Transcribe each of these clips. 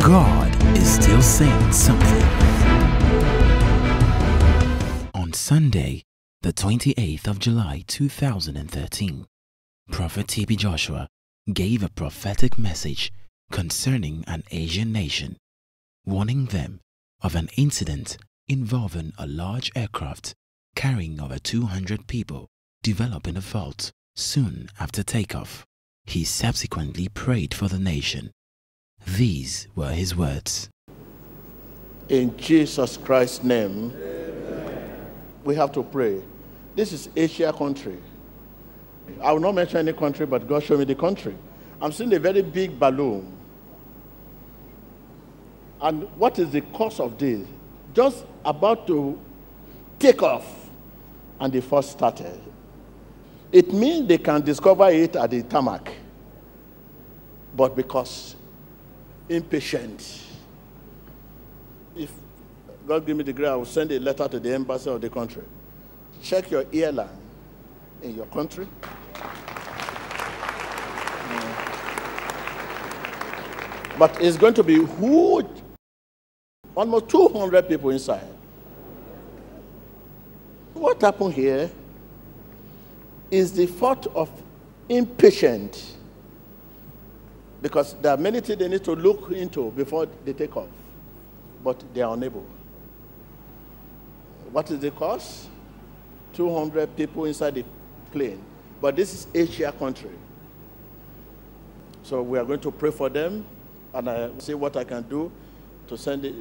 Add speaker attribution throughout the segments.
Speaker 1: God is still saying something. On Sunday, the 28th of July 2013, Prophet TB Joshua gave a prophetic message concerning an Asian nation, warning them of an incident involving a large aircraft carrying over 200 people developing a fault soon after takeoff. He subsequently prayed for the nation. These were his words.
Speaker 2: In Jesus Christ's name, amen. We have to pray. This is Asia country. I will not mention any country, but God showed me the country. I'm seeing a very big balloon. And what is the cause of this? Just about to take off, and the first started. It means they can discover it at the tarmac, but because impatient. If God give me the grace, I will send a letter to the embassy of the country. Check your airline in your country. But it's going to be huge. Almost 200 people inside. What happened here is the fault of impatient, because there are many things they need to look into before they take off, but they are unable. What is the cause? 200 people inside the plane, but this is Asia country. So we are going to pray for them, and I see what I can do to send a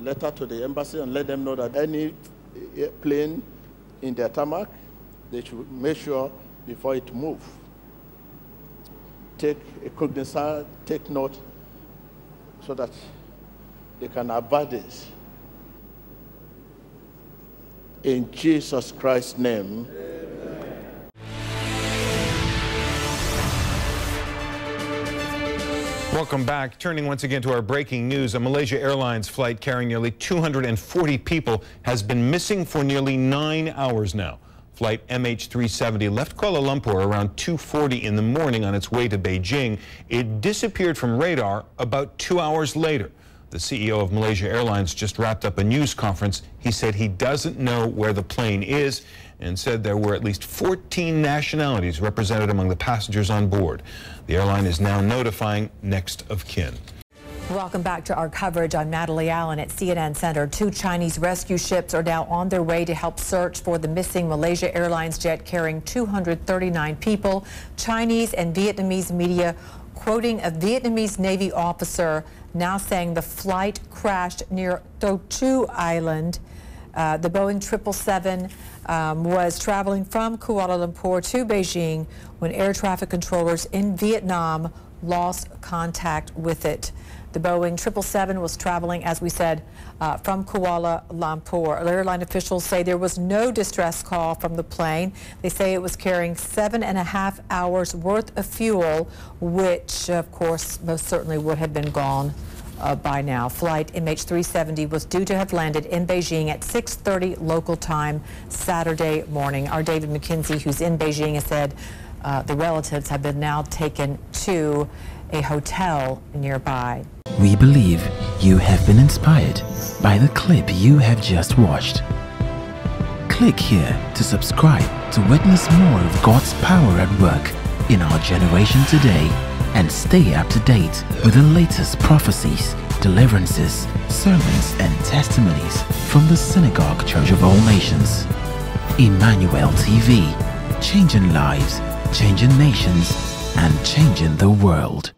Speaker 2: letter to the embassy and let them know that any plane in their tarmac, they should make sure before it moves. Take a cognizance, take note, so that they can avoid this. In Jesus Christ's name.
Speaker 3: Welcome back. Turning once again to our breaking news, a Malaysia Airlines flight carrying nearly 240 people has been missing for nearly 9 hours now. Flight MH370 left Kuala Lumpur around 2:40 in the morning on its way to Beijing. It disappeared from radar about 2 hours later. The CEO of Malaysia Airlines just wrapped up a news conference. He said he doesn't know where the plane is and said there were at least 14 nationalities represented among the passengers on board. The airline is now notifying next of kin.
Speaker 4: Welcome back to our coverage. I'm Natalie Allen at CNN Center. 2 Chinese rescue ships are now on their way to help search for the missing Malaysia Airlines jet carrying 239 people. Chinese and Vietnamese media quoting a Vietnamese Navy officer now saying the flight crashed near Tho Chu Island. The Boeing 777 was traveling from Kuala Lumpur to Beijing when air traffic controllers in Vietnam lost contact with it. The Boeing 777 was traveling, as we said, from Kuala Lumpur. Airline officials say there was no distress call from the plane. They say it was carrying 7.5 hours worth of fuel, which, of course, most certainly would have been gone by now. Flight MH370 was due to have landed in Beijing at 6:30 local time Saturday morning. Our David McKenzie, who's in Beijing, has said the relatives have been now taken to a hotel nearby.
Speaker 1: We believe you have been inspired by the clip you have just watched. Click here to subscribe to witness more of God's power at work in our generation today, and stay up to date with the latest prophecies, deliverances, sermons, and testimonies from the Synagogue Church of All Nations. Emmanuel TV, changing lives, changing nations, and changing the world.